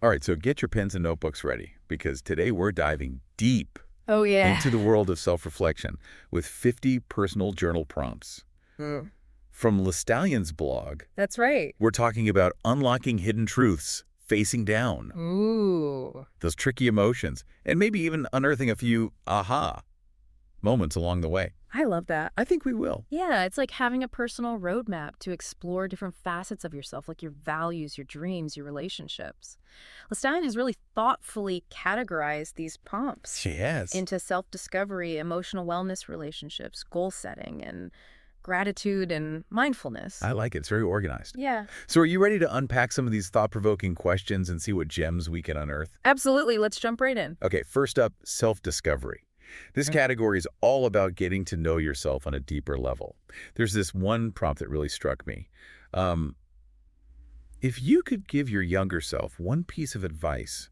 All right, so get your pens and notebooks ready because today we're diving deep Oh, yeah. into the world of self-reflection with 50 personal journal prompts. Mm, From Lestallion's blog, that's right. we're talking about unlocking hidden truths, facing down Ooh. those tricky emotions, and maybe even unearthing a few aha moments along the way. I love that. I think we will. Yeah, it's like having a personal roadmap to explore different facets of yourself, like your values, your dreams, your relationships. Lestallion has really thoughtfully categorized these prompts Yes. into self-discovery, emotional wellness relationships, goal setting, and gratitude and mindfulness. I like it. It's very organized. Yeah, So are you ready to unpack some of these thought-provoking questions and see what gems we can unearth? absolutely. Let's jump right in. Okay, first up, self-discovery. This category is all about getting to know yourself on a deeper level. There's this one prompt that really struck me. Um, if you could give your younger self one piece of advice,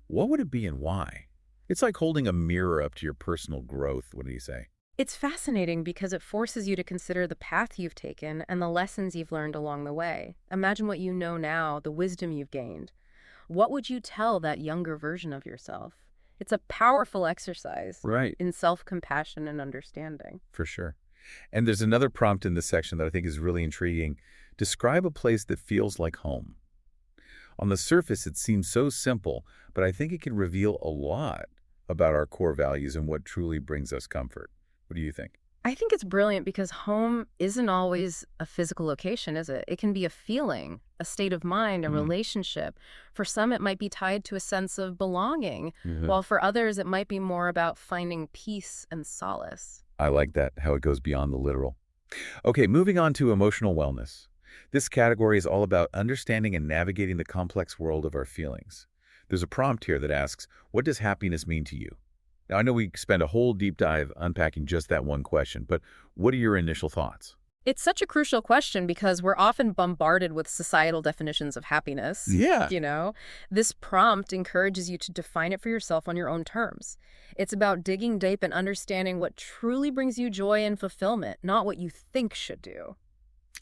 what would it be and why? It's like holding a mirror up to your personal growth. What do you say? It's fascinating because it forces you to consider the path you've taken and the lessons you've learned along the way. Imagine what you know now, the wisdom you've gained. What would you tell that younger version of yourself? It's a powerful exercise Right. in self-compassion and understanding. For sure. And there's another prompt in this section that I think is really intriguing. Describe a place that feels like home. On the surface, it seems so simple, but I think it can reveal a lot about our core values and what truly brings us comfort. What do you think? I think it's brilliant because home isn't always a physical location, is it? It can be a feeling, a state of mind, a Mm. relationship. For some, it might be tied to a sense of belonging, Mhm. while for others, it might be more about finding peace and solace. I like that, how it goes beyond the literal. Okay, moving on to emotional wellness. This category is all about understanding and navigating the complex world of our feelings. There's a prompt here that asks, what does happiness mean to you? Now, I know we spend a whole deep dive unpacking just that one question, but what are your initial thoughts? It's such a crucial question because we're often bombarded with societal definitions of happiness. Yeah, You know, this prompt encourages you to define it for yourself on your own terms. It's about digging deep and understanding what truly brings you joy and fulfillment, not what you think should do.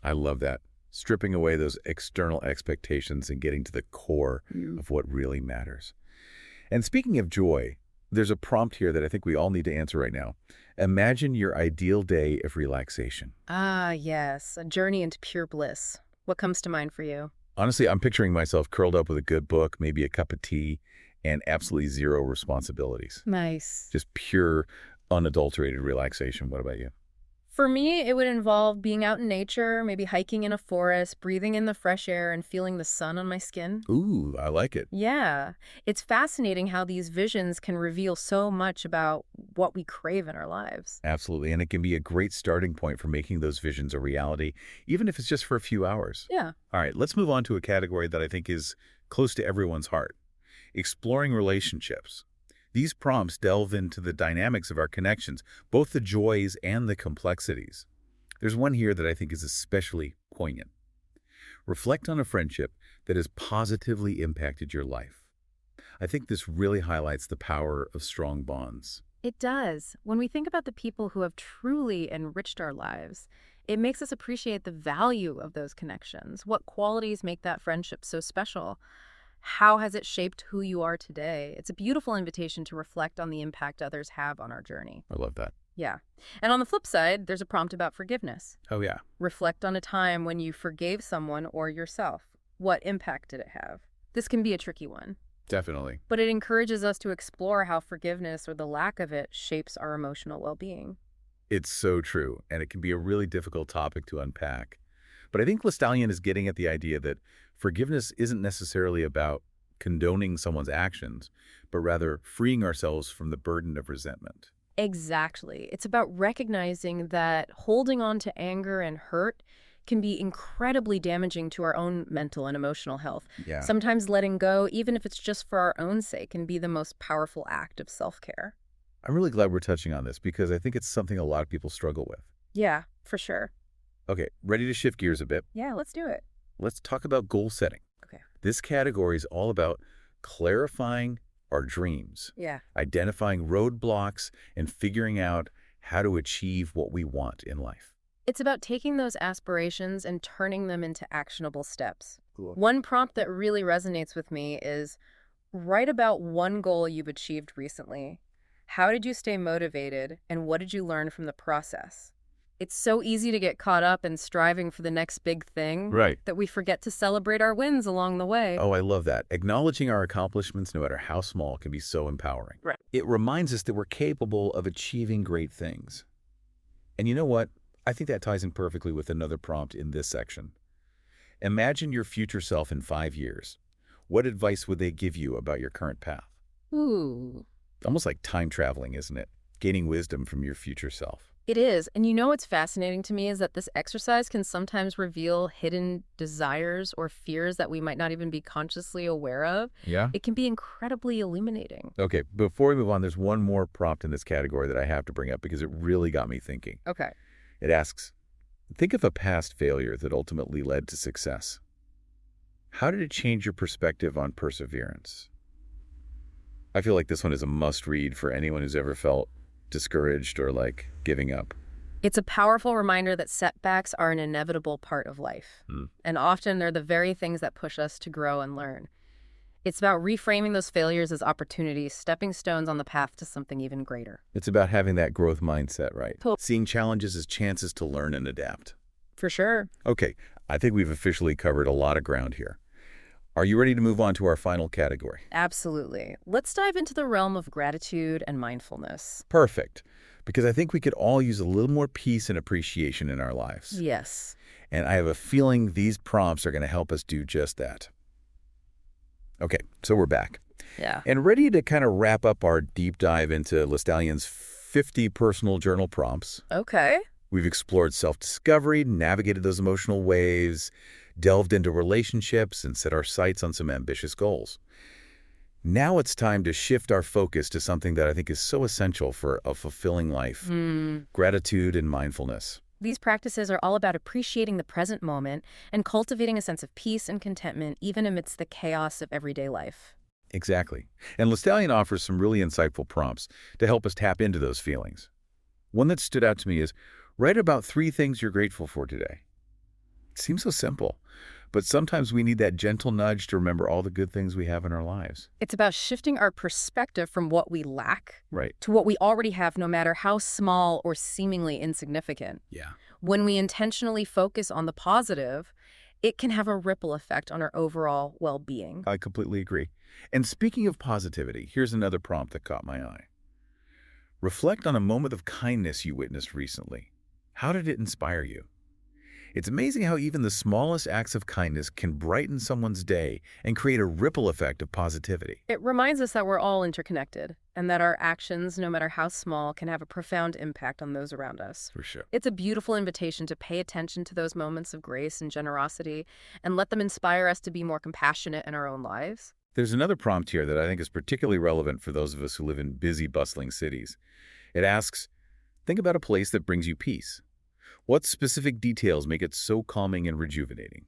I love that. Stripping away those external expectations and getting to the core of what really matters. And speaking of joy, there's a prompt here that I think we all need to answer right now. Imagine your ideal day of relaxation. Ah, yes, a journey into pure bliss. What comes to mind for you? Honestly, I'm picturing myself curled up with a good book, maybe a cup of tea, and absolutely zero responsibilities. Nice. Just pure, unadulterated relaxation. What about you? For me, it would involve being out in nature, maybe hiking in a forest, breathing in the fresh air, and feeling the sun on my skin. Ooh, I like it. Yeah, it's fascinating how these visions can reveal so much about what we crave in our lives. Absolutely. And it can be a great starting point for making those visions a reality, even if it's just for a few hours. Yeah. All right, let's move on to a category that I think is close to everyone's heart, exploring relationships. These prompts delve into the dynamics of our connections, both the joys and the complexities. There's one here that I think is especially poignant. Reflect on a friendship that has positively impacted your life. I think this really highlights the power of strong bonds. It does. When we think about the people who have truly enriched our lives, it makes us appreciate the value of those connections. What qualities make that friendship so special? How has it shaped who you are today? It's a beautiful invitation to reflect on the impact others have on our journey. I love that. Yeah. And on the flip side, there's a prompt about forgiveness. Oh, yeah. Reflect on a time when you forgave someone or yourself. What impact did it have? This can be a tricky one, Definitely. but it encourages us to explore how forgiveness or the lack of it shapes our emotional well-being. It's so true, and it can be a really difficult topic to unpack. But I think Lestallion is getting at the idea that forgiveness isn't necessarily about condoning someone's actions, but rather freeing ourselves from the burden of resentment. Exactly. It's about recognizing that holding on to anger and hurt can be incredibly damaging to our own mental and emotional health. Yeah. Sometimes letting go, even if it's just for our own sake, can be the most powerful act of self-care. I'm really glad we're touching on this because I think it's something a lot of people struggle with. Yeah, for sure. Okay, ready to shift gears a bit? Yeah, let's do it. Let's talk about goal setting. Okay. This category is all about clarifying our dreams, Yeah. identifying roadblocks, and figuring out how to achieve what we want in life. It's about taking those aspirations and turning them into actionable steps. Cool. One prompt that really resonates with me is write about one goal you've achieved recently. How did you stay motivated, and what did you learn from the process? It's so easy to get caught up in striving for the next big thing Right. that we forget to celebrate our wins along the way. Oh, I love that. Acknowledging our accomplishments, no matter how small, can be so empowering. Right. It reminds us that we're capable of achieving great things. And you know what? I think that ties in perfectly with another prompt in this section. Imagine your future self in 5 years. What advice would they give you about your current path? Ooh. Almost like time traveling, isn't it? Gaining wisdom from your future self. It is. And you know what's fascinating to me is that this exercise can sometimes reveal hidden desires or fears that we might not even be consciously aware of. Yeah? It can be incredibly illuminating. Okay, before we move on, there's one more prompt in this category that I have to bring up because it really got me thinking. Okay. It asks, think of a past failure that ultimately led to success. How did it change your perspective on perseverance? I feel like this one is a must-read for anyone who's ever felt discouraged or like giving up. It's a powerful reminder that setbacks are an inevitable part of life. Mm. And often they're the very things that push us to grow and learn. It's about reframing those failures as opportunities, stepping stones on the path to something even greater. It's about having that growth mindset, right? Tot- Seeing challenges as chances to learn and adapt. For sure. Okay, I think we've officially covered a lot of ground here. Are you ready to move on to our final category? Absolutely. Let's dive into the realm of gratitude and mindfulness. Perfect, because I think we could all use a little more peace and appreciation in our lives. Yes. And I have a feeling these prompts are going to help us do just that. Okay, so we're back. Yeah. And ready to kind of wrap up our deep dive into Lestallion's 50 personal journal prompts. Okay. We've explored self-discovery, navigated those emotional waves, delved into relationships, and set our sights on some ambitious goals. Now it's time to shift our focus to something that I think is so essential for a fulfilling life, gratitude and mindfulness. These practices are all about appreciating the present moment and cultivating a sense of peace and contentment even amidst the chaos of everyday life. Exactly. And Lestallion offers some really insightful prompts to help us tap into those feelings. One that stood out to me is, write about 3 things you're grateful for today. It seems so simple, but sometimes we need that gentle nudge to remember all the good things we have in our lives. It's about shifting our perspective from what we lack Right. to what we already have, no matter how small or seemingly insignificant. Yeah. When we intentionally focus on the positive, it can have a ripple effect on our overall well-being. I completely agree. And speaking of positivity, here's another prompt that caught my eye. Reflect on a moment of kindness you witnessed recently. How did it inspire you? It's amazing how even the smallest acts of kindness can brighten someone's day and create a ripple effect of positivity. It reminds us that we're all interconnected and that our actions, no matter how small, can have a profound impact on those around us. For sure. It's a beautiful invitation to pay attention to those moments of grace and generosity and let them inspire us to be more compassionate in our own lives. There's another prompt here that I think is particularly relevant for those of us who live in busy, bustling cities. It asks, think about a place that brings you peace. What specific details make it so calming and rejuvenating?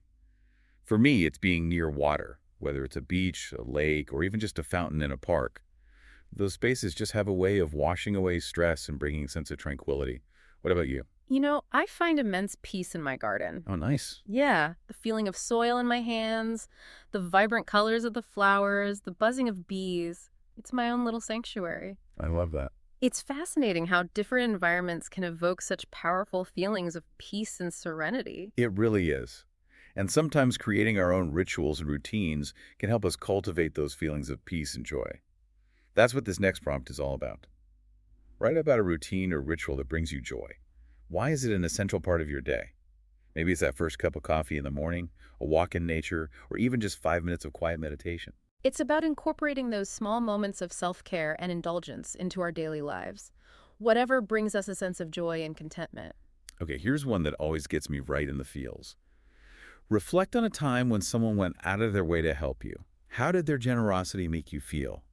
For me, it's being near water, whether it's a beach, a lake, or even just a fountain in a park. Those spaces just have a way of washing away stress and bringing a sense of tranquility. What about you? You know, I find immense peace in my garden. Oh, nice. Yeah, the feeling of soil in my hands, the vibrant colors of the flowers, the buzzing of bees. It's my own little sanctuary. I love that. It's fascinating how different environments can evoke such powerful feelings of peace and serenity. It really is. And sometimes creating our own rituals and routines can help us cultivate those feelings of peace and joy. That's what this next prompt is all about. Write about a routine or ritual that brings you joy. Why is it an essential part of your day? Maybe it's that first cup of coffee in the morning, a walk in nature, or even just 5 minutes of quiet meditation. It's about incorporating those small moments of self-care and indulgence into our daily lives, whatever brings us a sense of joy and contentment. Okay, here's one that always gets me right in the feels. Reflect on a time when someone went out of their way to help you. How did their generosity make you feel?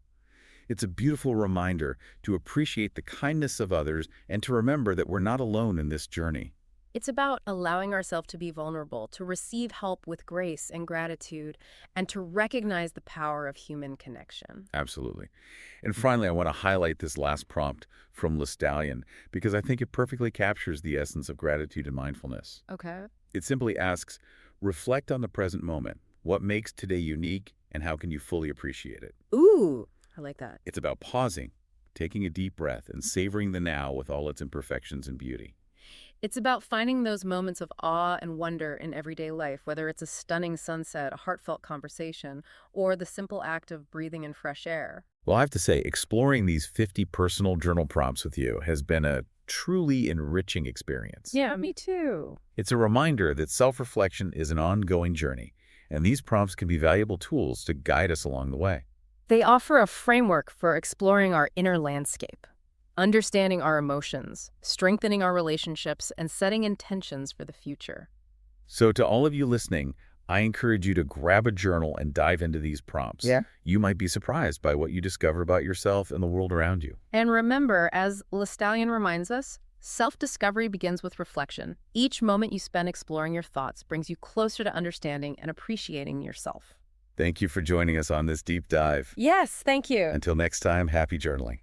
It's a beautiful reminder to appreciate the kindness of others and to remember that we're not alone in this journey. It's about allowing ourselves to be vulnerable, to receive help with grace and gratitude, and to recognize the power of human connection. Absolutely. And finally, I want to highlight this last prompt from Lestallion because I think it perfectly captures the essence of gratitude and mindfulness. Okay. It simply asks, reflect on the present moment. What makes today unique, and how can you fully appreciate it? Ooh, I like that. It's about pausing, taking a deep breath, and savoring the now with all its imperfections and beauty. It's about finding those moments of awe and wonder in everyday life, whether it's a stunning sunset, a heartfelt conversation, or the simple act of breathing in fresh air. Well, I have to say, exploring these 50 personal journal prompts with you has been a truly enriching experience. Yeah, me too. It's a reminder that self-reflection is an ongoing journey, and these prompts can be valuable tools to guide us along the way. They offer a framework for exploring our inner landscape, understanding our emotions, strengthening our relationships, and setting intentions for the future. So to all of you listening, I encourage you to grab a journal and dive into these prompts. Yeah. You might be surprised by what you discover about yourself and the world around you. And remember, as Lestallion reminds us, self-discovery begins with reflection. Each moment you spend exploring your thoughts brings you closer to understanding and appreciating yourself. Thank you for joining us on this deep dive. Yes, thank you. Until next time, happy journaling.